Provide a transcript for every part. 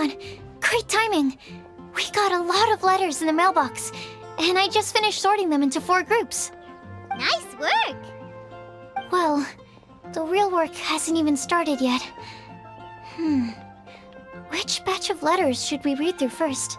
on! Great timing! We got a lot of letters in the mailbox, and I just finished sorting them into 4 groups. Nice work! Well, the real work hasn't even started yet. Which batch of letters should we read through first?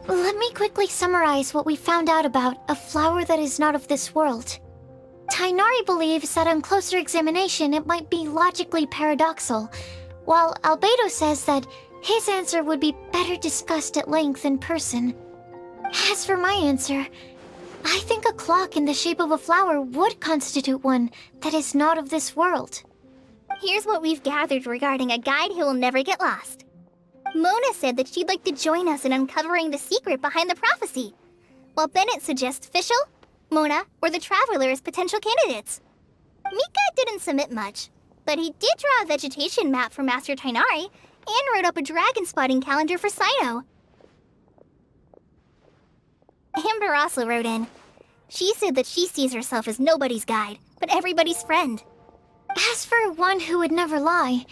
Let me quickly summarize what we found out about a flower that is not of this world. Tainari believes that on closer examination it might be logically paradoxal, while Albedo says that his answer would be better discussed at length in person. As for my answer, I think a clock in the shape of a flower would constitute one that is not of this world. Here's what we've gathered regarding a guide who will never get lost. Mona said that she'd like to join us in uncovering the secret behind the prophecy, while Bennett suggests Fischl, Mona, or the Traveler as potential candidates. Mika didn't submit much, but he did draw a vegetation map for Master Tainari and wrote up a dragon spotting calendar for Sino. Amber also wrote in. She said that she sees herself as nobody's guide, but everybody's friend. As for one who would never lie,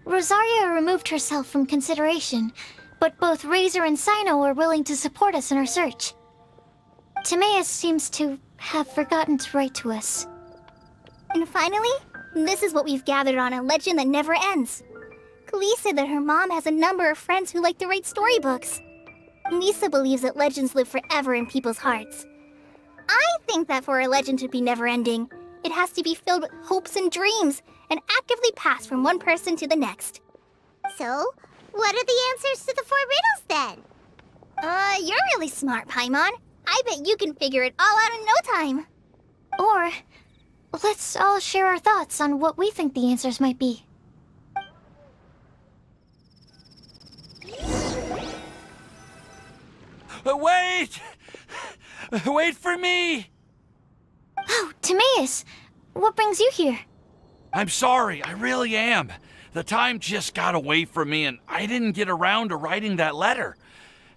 Rosaria removed herself from consideration, but both Razor and Sino are willing to support us in our search. Timaeus seems to have forgotten to write to us. And finally, this is what we've gathered on a legend that never ends. Klee said that her mom has a number of friends who like to write storybooks. Lisa believes that legends live forever in people's hearts. I think that for a legend to be never-ending, it has to be filled with hopes and dreams, and actively passed from one person to the next. So, what are the answers to the 4 riddles then? You're really smart, Paimon. I bet you can figure it all out in no time. Or, let's all share our thoughts on what we think the answers might be. Wait! Wait for me! Oh, Timaeus! What brings you here? I'm sorry, I really am. The time just got away from me and I didn't get around to writing that letter.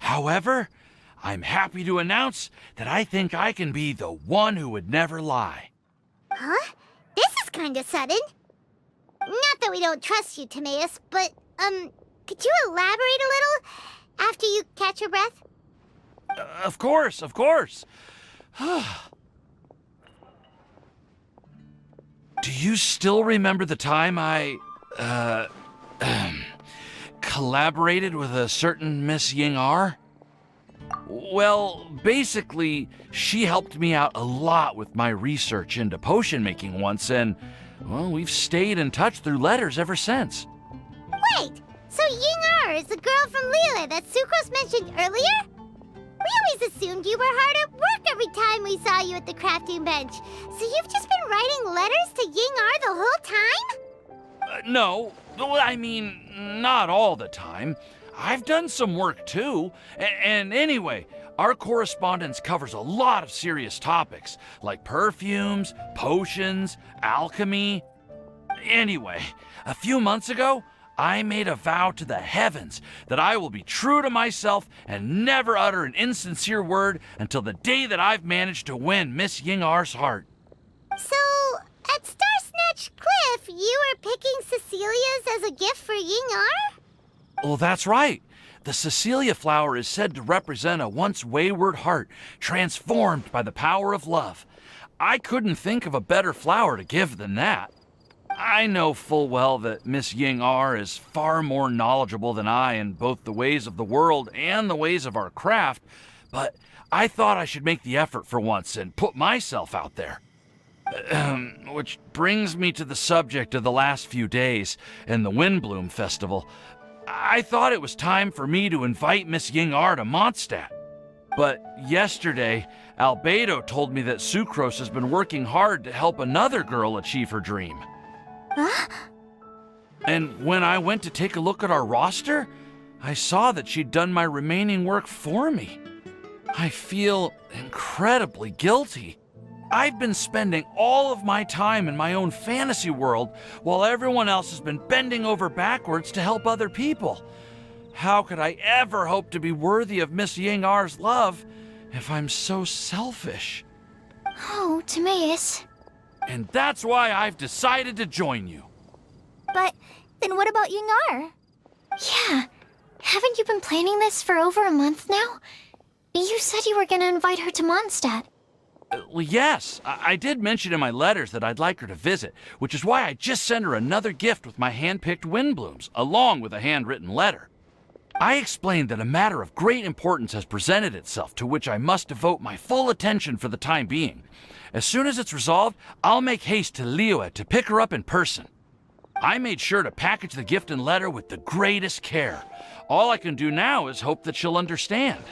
However, I'm happy to announce that I think I can be the one who would never lie. Huh? This is kinda sudden. Not that we don't trust you, Timaeus, but, could you elaborate a little after you catch your breath? Of course, of course. Do you still remember the time I, collaborated with a certain Miss Ying-ar? Well, basically, she helped me out a lot with my research into potion making once, and, well, we've stayed in touch through letters ever since. Wait, so Ying-ar is the girl from Lila that Sucrose mentioned earlier? We always assumed you were hard at work every time we saw you at the crafting bench. So you've just been writing letters to Ying-ar the whole time? No, I mean, not all the time. I've done some work too. And anyway, our correspondence covers a lot of serious topics, like perfumes, potions, alchemy. Anyway, a few months ago, I made a vow to the heavens that I will be true to myself and never utter an insincere word until the day that I've managed to win Miss Ying-ar's heart. So, at Star Snatch Cliff, you were picking Cecilia's as a gift for Ying-ar? Well, that's right. The Cecilia flower is said to represent a once wayward heart transformed by the power of love. I couldn't think of a better flower to give than that. I know full well that Miss Ying-ar is far more knowledgeable than I in both the ways of the world and the ways of our craft, but I thought I should make the effort for once and put myself out there. Which brings me to the subject of the last few days and the Windblume Festival. I thought it was time for me to invite Miss Ying-ar to Mondstadt. But yesterday, Albedo told me that Sucrose has been working hard to help another girl achieve her dream. Huh? And when I went to take a look at our roster, I saw that she'd done my remaining work for me. I feel incredibly guilty. I've been spending all of my time in my own fantasy world while everyone else has been bending over backwards to help other people. How could I ever hope to be worthy of Miss Ying-ar's love if I'm so selfish? Oh, Timaeus. And that's why I've decided to join you. But then what about Ying-ar? Yeah. Haven't you been planning this for over a month now? You said you were gonna invite her to Mondstadt. Well, yes, I did mention in my letters that I'd like her to visit, which is why I just sent her another gift with my hand-picked Windblooms, along with a handwritten letter. I explained that a matter of great importance has presented itself to which I must devote my full attention for the time being. As soon as it's resolved, I'll make haste to Liyue to pick her up in person. I made sure to package the gift and letter with the greatest care. All I can do now is hope that she'll understand.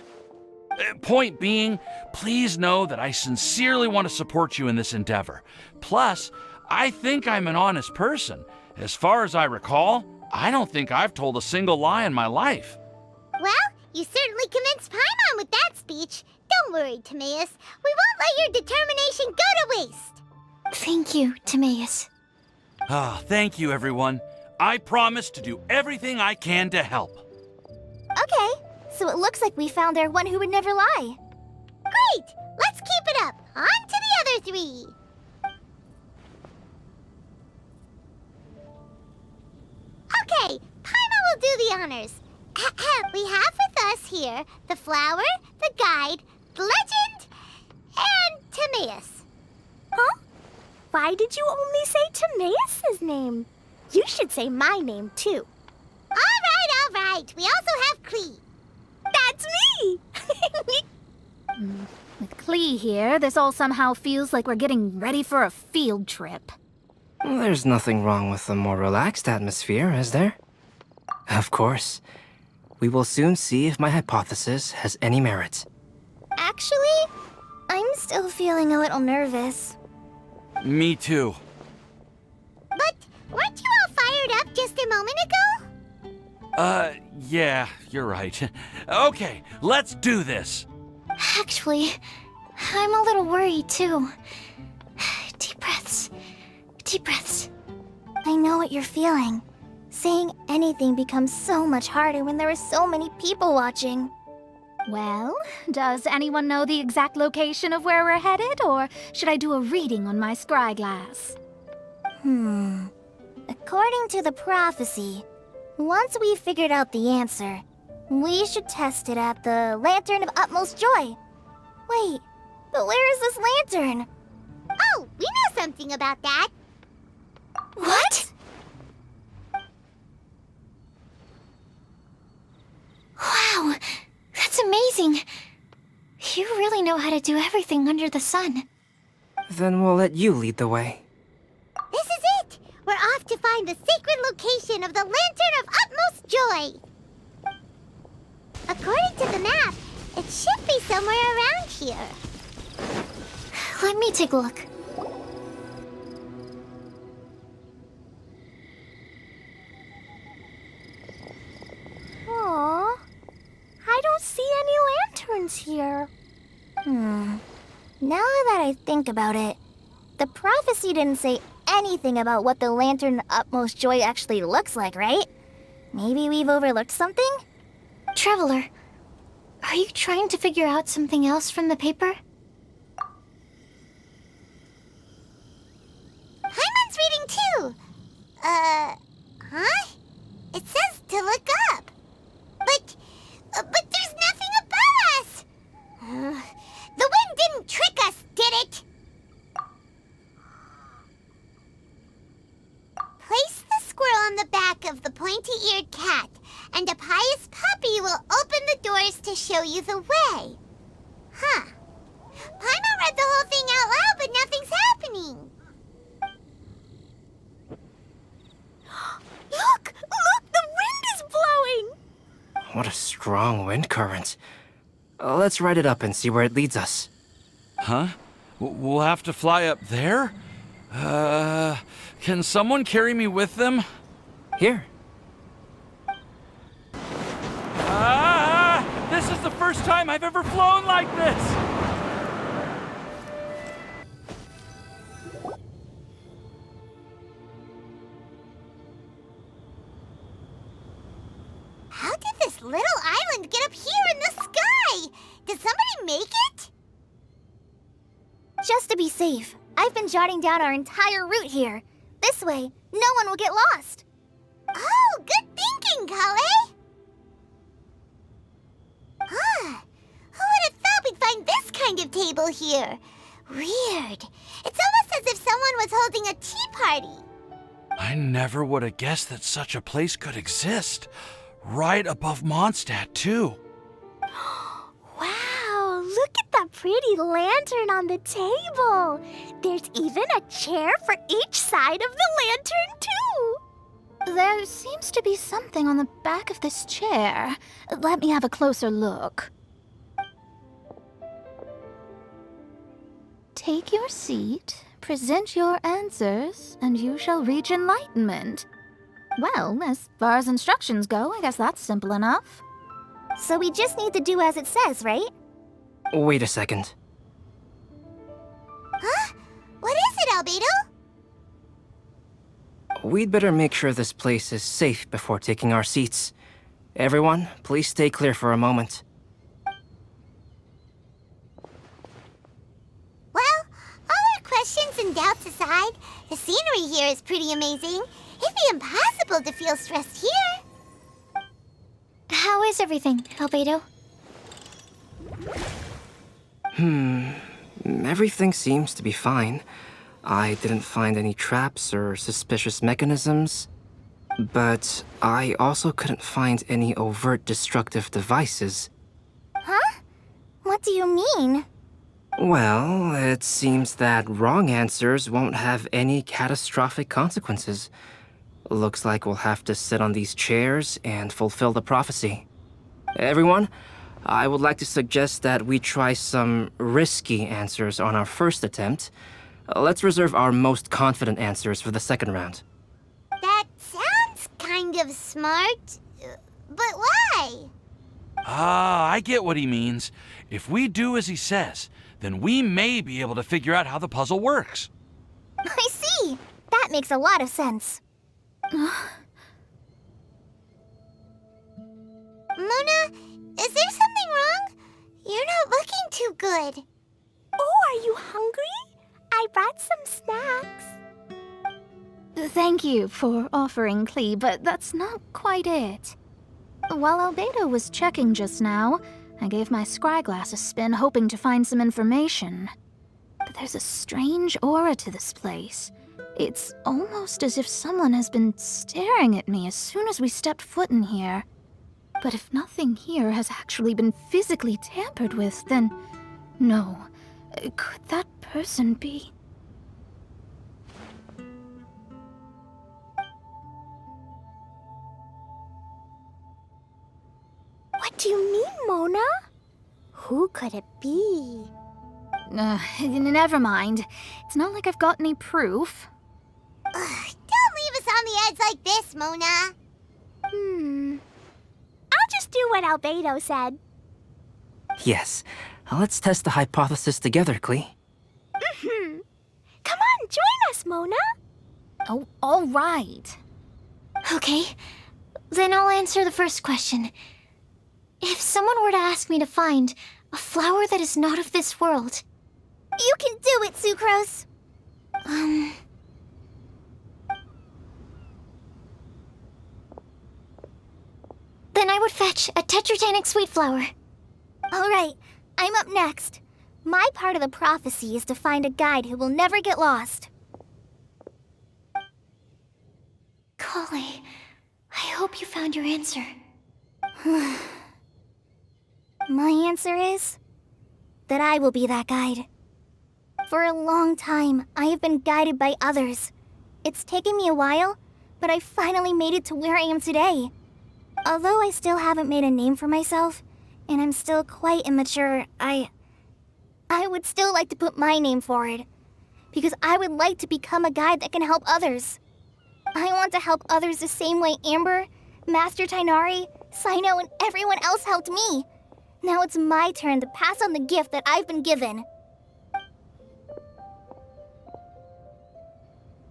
Point being, please know that I sincerely want to support you in this endeavor. Plus, I think I'm an honest person. As far as I recall, I don't think I've told a single lie in my life. Well, you certainly convinced Paimon with that speech. Don't worry, Timaeus. We won't let your determination go to waste. Thank you, Timaeus. Ah, thank you, everyone. I promise to do everything I can to help. Okay, so it looks like we found our one who would never lie. Great! Let's keep it up. On to the other three. Okay, Paimon will do the honors. We have with us here the flower, the guide, the legend, and Timaeus. Huh? Why did you only say Timaeus' name? You should say my name, too. All right. We also have Klee. That's me! With Klee here, this all somehow feels like we're getting ready for a field trip. There's nothing wrong with a more relaxed atmosphere, is there? Of course. We will soon see if my hypothesis has any merit. Actually, I'm still feeling a little nervous. Me too. But weren't you all fired up just a moment ago? Yeah, you're right. Okay, let's do this. Actually, I'm a little worried too. Deep breaths. Deep breaths. I know what you're feeling. Saying anything becomes so much harder when there are so many people watching. Well, does anyone know the exact location of where we're headed, or should I do a reading on my scry glass? According to the prophecy, once we've figured out the answer, we should test it at the Lantern of Utmost Joy. Wait, but where is this lantern? Oh, we know something about that. What? Wow, that's amazing. You really know how to do everything under the sun. Then we'll let you lead the way. This is it. We're off to find the sacred location of the Lantern of Utmost Joy. According to the map, it should be somewhere around here. Let me take a look. Aww, I don't see any lanterns here. Now that I think about it, the prophecy didn't say anything about what the Lantern of Utmost Joy actually looks like, right? Maybe we've overlooked something? Traveler, are you trying to figure out something else from the paper? Paimon's reading too. Huh? It says to look up. But there's nothing above us. The wind didn't trick us, did it? Place the squirrel on the back of the pointy-eared cat, and a pious puppy will open the doors to show you the way. Huh. Paimon read the whole thing out loud, but nothing's happening. Look! Look! The wind is blowing! What a strong wind current. Let's ride it up and see where it leads us. Huh? We'll have to fly up there? Can someone carry me with them? Here. This is the first time I've ever flown like this! How did this little island get up here in the sky? Did somebody make it? Just to be safe, I've been jotting down our entire route here. This way, no one will get lost. Oh, good thinking, Kale. Huh. Who would have thought we'd find this kind of table here? Weird. It's almost as if someone was holding a tea party. I never would have guessed that such a place could exist. Right above Mondstadt, too. Wow, look at that pretty lantern on the table. There's even a chair for each side of the lantern, too. There seems to be something on the back of this chair. Let me have a closer look. Take your seat, present your answers, and you shall reach enlightenment. Well, as far as instructions go, I guess that's simple enough. So we just need to do as it says, right? Wait a second. Huh? What is it, Albedo? We'd better make sure this place is safe before taking our seats. Everyone, please stay clear for a moment. Well, all our questions and doubts aside, the scenery here is pretty amazing. It'd be impossible to feel stressed here. How is everything, Albedo? Everything seems to be fine. I didn't find any traps or suspicious mechanisms. But I also couldn't find any overt destructive devices. Huh? What do you mean? Well, it seems that wrong answers won't have any catastrophic consequences. Looks like we'll have to sit on these chairs and fulfill the prophecy. Everyone, I would like to suggest that we try some risky answers on our first attempt. Let's reserve our most confident answers for the second round. That sounds kind of smart, but why? Ah, I get what he means. If we do as he says, then we may be able to figure out how the puzzle works. I see. That makes a lot of sense. Mona, is there something wrong? You're not looking too good. Oh, are you hungry? I brought some snacks. Thank you for offering, Klee, but that's not quite it. While Albedo was checking just now, I gave my scryglass a spin hoping to find some information. But there's a strange aura to this place. It's almost as if someone has been staring at me as soon as we stepped foot in here. But if nothing here has actually been physically tampered with, then no. Could that person be? What do you mean, Mona? Who could it be? Never mind. It's not like I've got any proof. Don't leave us on the edge like this, Mona. I'll just do what Albedo said. Yes, let's test the hypothesis together, Klee. Come on, join us, Mona. Oh, all right. Okay, then I'll answer the first question. If someone were to ask me to find a flower that is not of this world... You can do it, Sucrose. Then I would fetch a tetratanic sweet flower. All right, I'm up next. My part of the prophecy is to find a guide who will never get lost. Klee, I hope you found your answer. My answer is that I will be that guide. For a long time, I have been guided by others. It's taken me a while, but I finally made it to where I am today. Although I still haven't made a name for myself, and I'm still quite immature, I would still like to put my name forward. Because I would like to become a guide that can help others. I want to help others the same way Amber, Master Tighnari, Cyno, and everyone else helped me. Now it's my turn to pass on the gift that I've been given.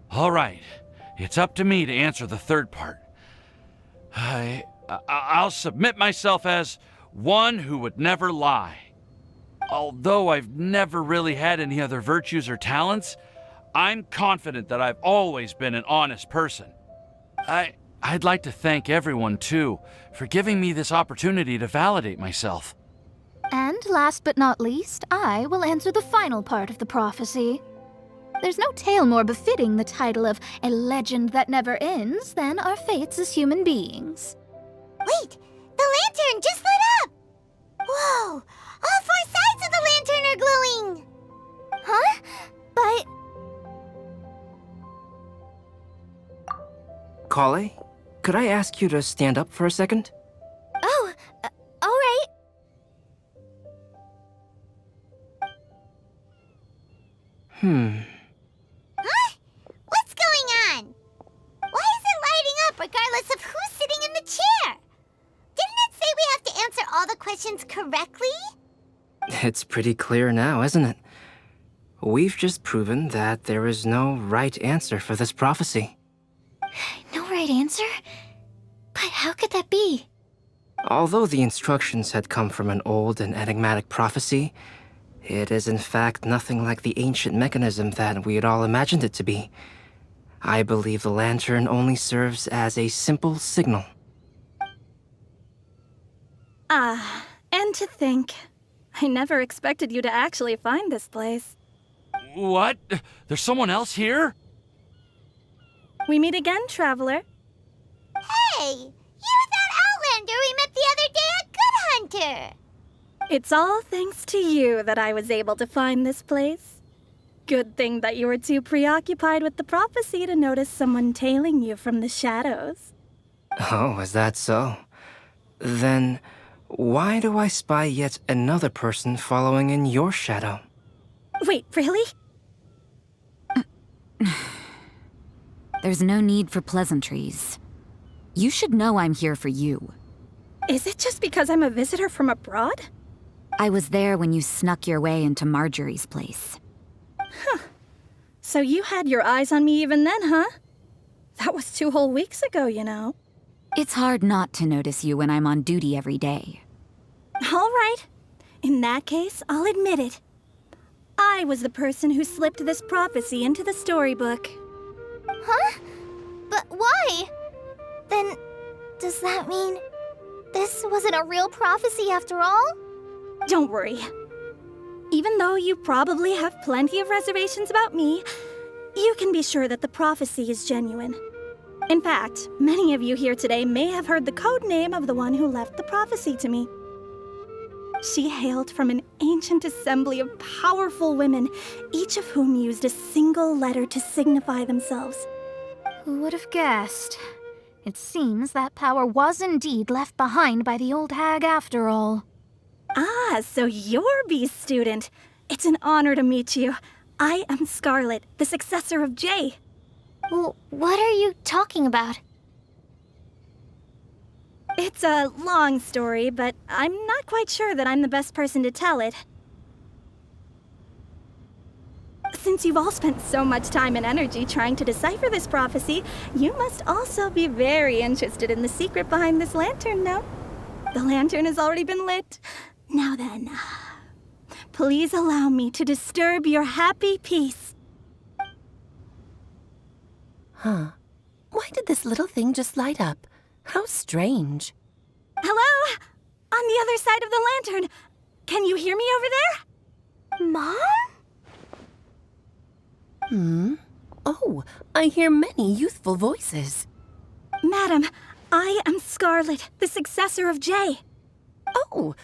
All right, it's up to me to answer the third part. I'll submit myself as one who would never lie. Although I've never really had any other virtues or talents, I'm confident that I've always been an honest person. I'd like to thank everyone, too, for giving me this opportunity to validate myself. And last but not least, I will answer the final part of the prophecy. There's no tale more befitting the title of a legend that never ends than our fates as human beings. Wait! The lantern just lit up! Whoa! All 4 sides of the lantern are glowing! Huh? But Kale, could I ask you to stand up for a second? oh, all right. Huh? What's going on? Why is it lighting up regardless of who's sitting in the chair? Didn't it say we have to answer all the questions correctly? It's pretty clear now, isn't it? We've just proven that there is no right answer for this prophecy. No right answer? But how could that be? Although the instructions had come from an old and enigmatic prophecy, it is in fact nothing like the ancient mechanism that we had all imagined it to be. I believe the lantern only serves as a simple signal. And to think, I never expected you to actually find this place. What? There's someone else here? We meet again, traveler. Hey! You're that Outlander we met the other day at Good Hunter! It's all thanks to you that I was able to find this place. Good thing that you were too preoccupied with the prophecy to notice someone tailing you from the shadows. Oh, is that so? Then, why do I spy yet another person following in your shadow? Wait, really? There's no need for pleasantries. You should know I'm here for you. Is it just because I'm a visitor from abroad? I was there when you snuck your way into Marjorie's place. So you had your eyes on me even then, huh? That was 2 whole weeks ago, you know. It's hard not to notice you when I'm on duty every day. All right. In that case, I'll admit it. I was the person who slipped this prophecy into the storybook. Huh? But why? Then, does that mean this wasn't a real prophecy after all? Don't worry. Even though you probably have plenty of reservations about me, you can be sure that the prophecy is genuine. In fact, many of you here today may have heard the code name of the one who left the prophecy to me. She hailed from an ancient assembly of powerful women, each of whom used a single letter to signify themselves. Who would have guessed? It seems that power was indeed left behind by the old hag after all. Ah, so you're B's student. It's an honor to meet you. I am Scarlet, the successor of Jay. Well, what are you talking about? It's a long story, but I'm not quite sure that I'm the best person to tell it. Since you've all spent so much time and energy trying to decipher this prophecy, you must also be very interested in the secret behind this lantern, no? The lantern has already been lit. Now then, please allow me to disturb your happy peace. Huh. Why did this little thing just light up? How strange. Hello? On the other side of the lantern. Can you hear me over there? Mom? Oh, I hear many youthful voices. Madam, I am Scarlet, the successor of Jay. Oh,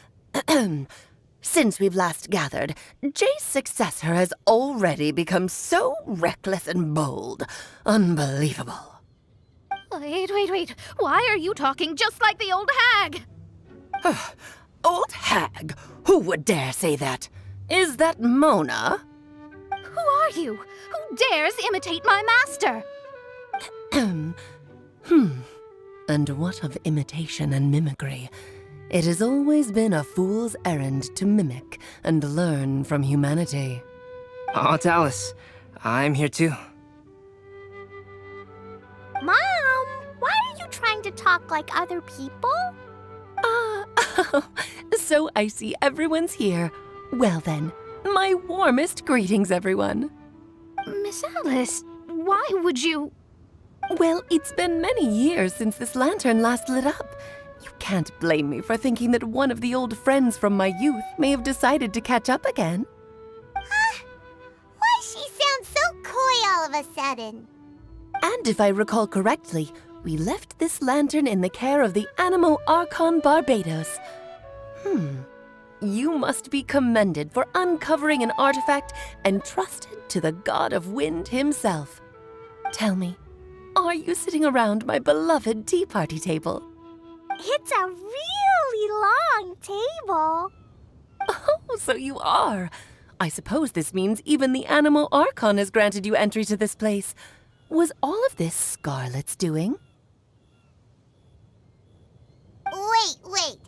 since we've last gathered, Jay's successor has already become so reckless and bold. Unbelievable. Wait. Why are you talking just like the old hag? Old hag? Who would dare say that? Is that Mona? Who are you? Who dares imitate my master? And what of imitation and mimicry? It has always been a fool's errand to mimic and learn from humanity. Aunt Alice, I'm here too. Mom, why are you trying to talk like other people? So I see everyone's here. Well then, my warmest greetings, everyone. Miss Alice, why would you... Well, it's been many years since this lantern last lit up. You can't blame me for thinking that one of the old friends from my youth may have decided to catch up again. Why she sounds so coy all of a sudden? And if I recall correctly, we left this lantern in the care of the Animo Archon Barbados. You must be commended for uncovering an artifact entrusted to the god of wind himself. Tell me, are you sitting around my beloved tea party table? It's a really long table. Oh, so you are. I suppose this means even the Animo Archon has granted you entry to this place. Was all of this Scarlet's doing? Wait.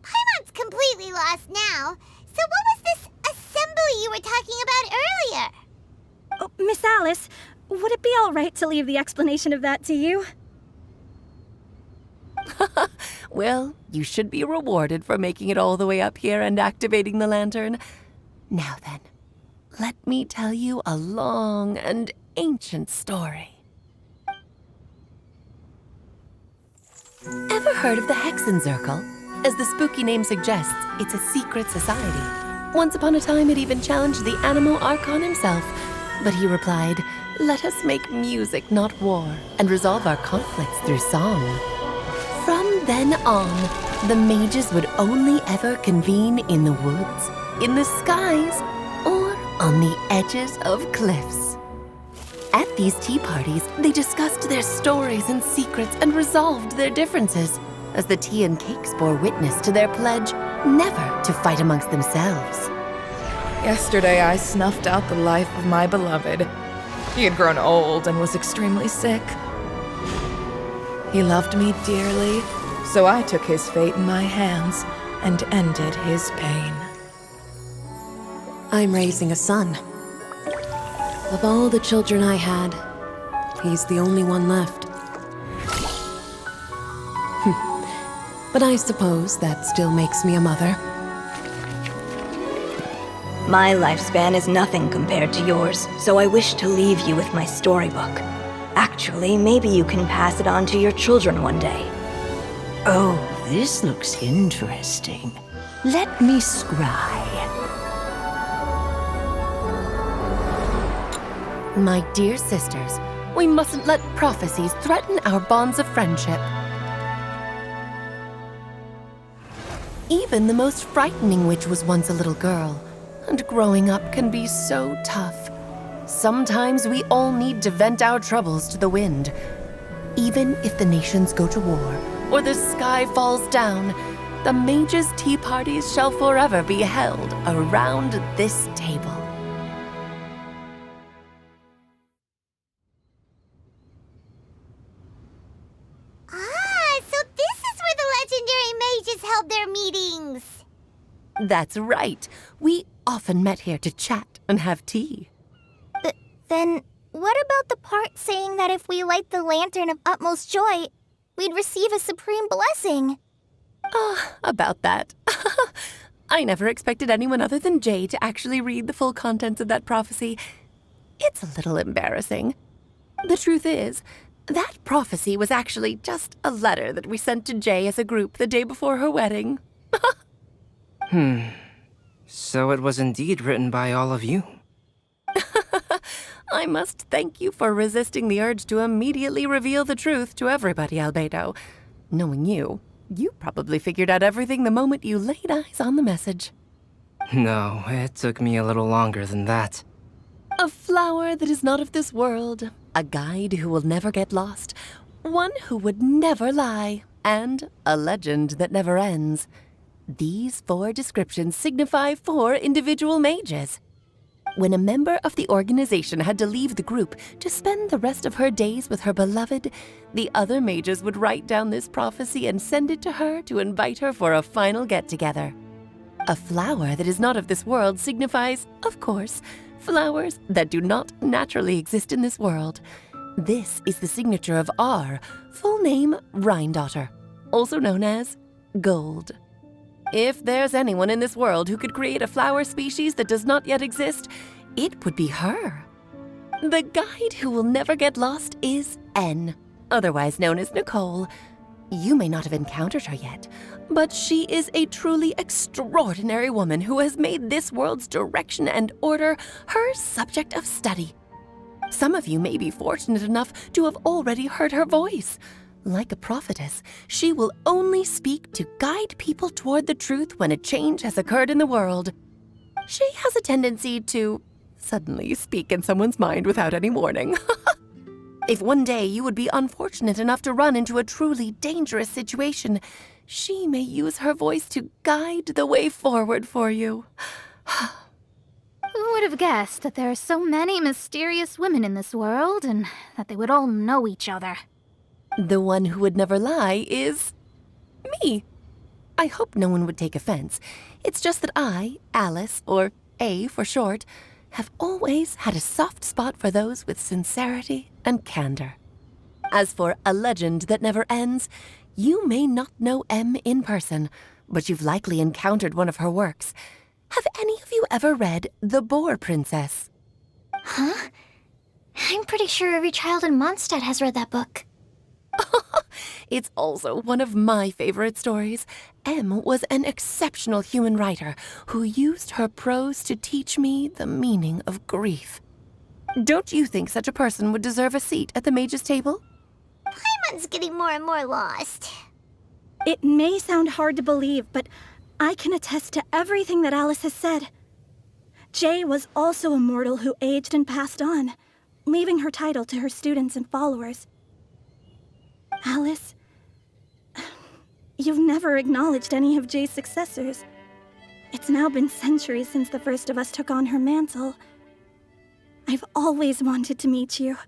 Paimon's completely lost now. So what was this assembly you were talking about earlier? Oh, Miss Alice, would it be all right to leave the explanation of that to you? Well, you should be rewarded for making it all the way up here and activating the lantern. Now then, let me tell you a long and ancient story. Ever heard of the Hexenzirkel? As the spooky name suggests, it's a secret society. Once upon a time, it even challenged the Animo Archon himself. But he replied, "Let us make music, not war, and resolve our conflicts through song." From then on, the mages would only ever convene in the woods, in the skies, or on the edges of cliffs. At these tea parties, they discussed their stories and secrets and resolved their differences, as the tea and cakes bore witness to their pledge never to fight amongst themselves. Yesterday I snuffed out the life of my beloved. He had grown old and was extremely sick. He loved me dearly, so I took his fate in my hands and ended his pain. I'm raising a son. Of all the children I had, he's the only one left. But I suppose that still makes me a mother. My lifespan is nothing compared to yours, so I wish to leave you with my storybook. Actually, maybe you can pass it on to your children one day. Oh, this looks interesting. Let me scry. My dear sisters, we mustn't let prophecies threaten our bonds of friendship. Even the most frightening witch was once a little girl, and growing up can be so tough. Sometimes we all need to vent our troubles to the wind. Even if the nations go to war, or the sky falls down, the mages' tea parties shall forever be held around this table. So this is where the legendary mages held their meetings. That's right. We often met here to chat and have tea. Then, what about the part saying that if we light the lantern of utmost joy, we'd receive a supreme blessing? About that. I never expected anyone other than Jay to actually read the full contents of that prophecy. It's a little embarrassing. The truth is, that prophecy was actually just a letter that we sent to Jay as a group the day before her wedding. So it was indeed written by all of you. I must thank you for resisting the urge to immediately reveal the truth to everybody, Albedo. Knowing you, you probably figured out everything the moment you laid eyes on the message. No, it took me a little longer than that. A flower that is not of this world, a guide who will never get lost, one who would never lie, and a legend that never ends. These 4 descriptions signify 4 individual mages. When a member of the organization had to leave the group to spend the rest of her days with her beloved, the other mages would write down this prophecy and send it to her to invite her for a final get-together. A flower that is not of this world signifies, of course, flowers that do not naturally exist in this world. This is the signature of our full name, Rhindaughter, also known as Gold. If there's anyone in this world who could create a flower species that does not yet exist, it would be her. The guide who will never get lost is N, otherwise known as Nicole. You may not have encountered her yet, but she is a truly extraordinary woman who has made this world's direction and order her subject of study. Some of you may be fortunate enough to have already heard her voice. Like a prophetess, she will only speak to guide people toward the truth when a change has occurred in the world. She has a tendency to suddenly speak in someone's mind without any warning. If one day you would be unfortunate enough to run into a truly dangerous situation, she may use her voice to guide the way forward for you. Who would have guessed that there are so many mysterious women in this world and that they would all know each other? The one who would never lie is me. I hope no one would take offense. It's just that I, Alice, or A for short, have always had a soft spot for those with sincerity and candor. As for a legend that never ends, you may not know M in person, but you've likely encountered one of her works. Have any of you ever read The Boar Princess? Huh? I'm pretty sure every child in Mondstadt has read that book. It's also one of my favorite stories. M was an exceptional human writer who used her prose to teach me the meaning of grief. Don't you think such a person would deserve a seat at the mage's table? Paimon's getting more and more lost. It may sound hard to believe, but I can attest to everything that Alice has said. Jay was also a mortal who aged and passed on, leaving her title to her students and followers. Alice, you've never acknowledged any of Jay's successors. It's now been centuries since the first of us took on her mantle. I've always wanted to meet you.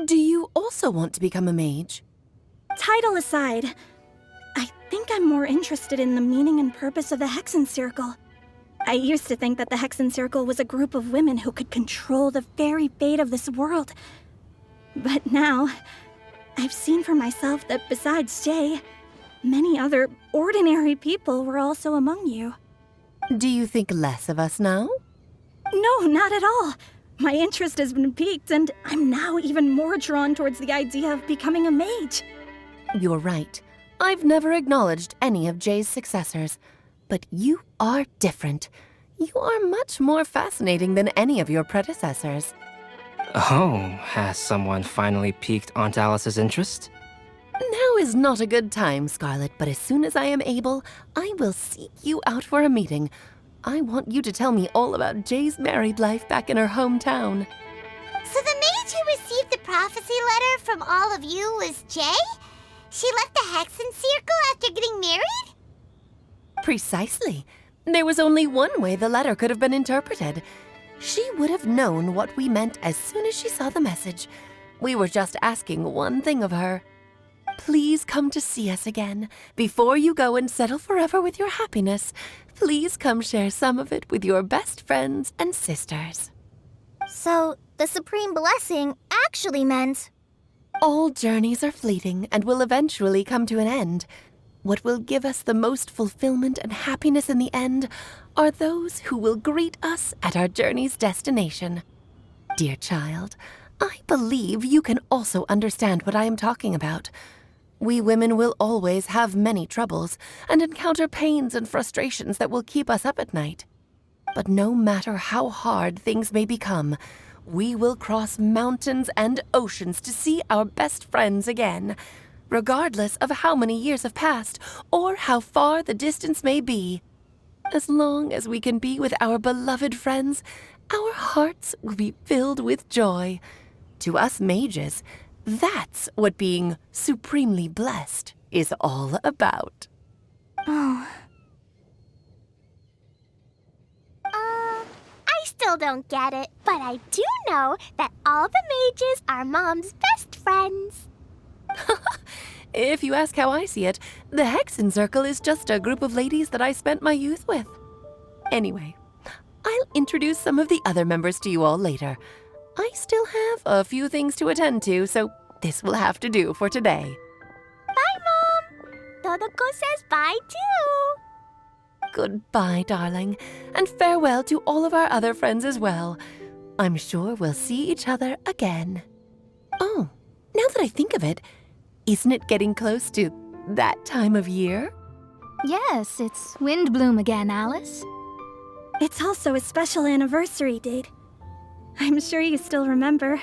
Do you also want to become a mage? Title aside, I think I'm more interested in the meaning and purpose of the Hexen Circle. I used to think that the Hexen Circle was a group of women who could control the very fate of this world. But now, I've seen for myself that besides Jay, many other ordinary people were also among you. Do you think less of us now? No, not at all. My interest has been piqued, and I'm now even more drawn towards the idea of becoming a mage. You're right. I've never acknowledged any of Jay's successors. But you are different. You are much more fascinating than any of your predecessors. Oh, has someone finally piqued Aunt Alice's interest? Now is not a good time, Scarlet, but as soon as I am able, I will seek you out for a meeting. I want you to tell me all about Jay's married life back in her hometown. So the mage who received the prophecy letter from all of you was Jay? She left the Hexen Circle after getting married? Precisely. There was only one way the letter could have been interpreted. She would have known what we meant as soon as she saw the message. We were just asking one thing of her. Please come to see us again. Before you go and settle forever with your happiness, please come share some of it with your best friends and sisters. So, the Supreme Blessing actually meant... All journeys are fleeting and will eventually come to an end. What will give us the most fulfillment and happiness in the end are those who will greet us at our journey's destination. Dear child, I believe you can also understand what I am talking about. We women will always have many troubles and encounter pains and frustrations that will keep us up at night. But no matter how hard things may become, we will cross mountains and oceans to see our best friends again, regardless of how many years have passed or how far the distance may be. As long as we can be with our beloved friends, our hearts will be filled with joy. To us mages, that's what being supremely blessed is all about. Oh. I still don't get it, but I do know that all the mages are Mom's best friends. If you ask how I see it, the Hexen Circle is just a group of ladies that I spent my youth with. Anyway, I'll introduce some of the other members to you all later. I still have a few things to attend to, so this will have to do for today. Bye, Mom. Todoko says bye, too. Goodbye, darling, and farewell to all of our other friends as well. I'm sure we'll see each other again. Oh, now that I think of it, isn't it getting close to that time of year? Yes, it's Windblume again, Alice. It's also a special anniversary date. I'm sure you still remember.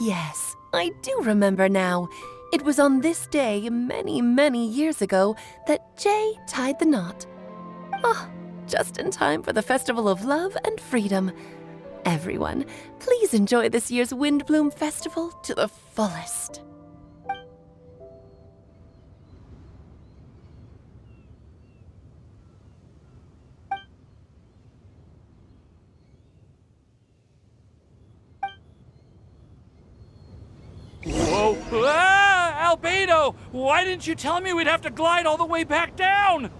Yes, I do remember now. It was on this day, many, many years ago, that Jay tied the knot. Oh, just in time for the Festival of Love and Freedom. Everyone, please enjoy this year's Windblume Festival to the fullest. Whoa! Ah! Albedo! Why didn't you tell me we'd have to glide all the way back down?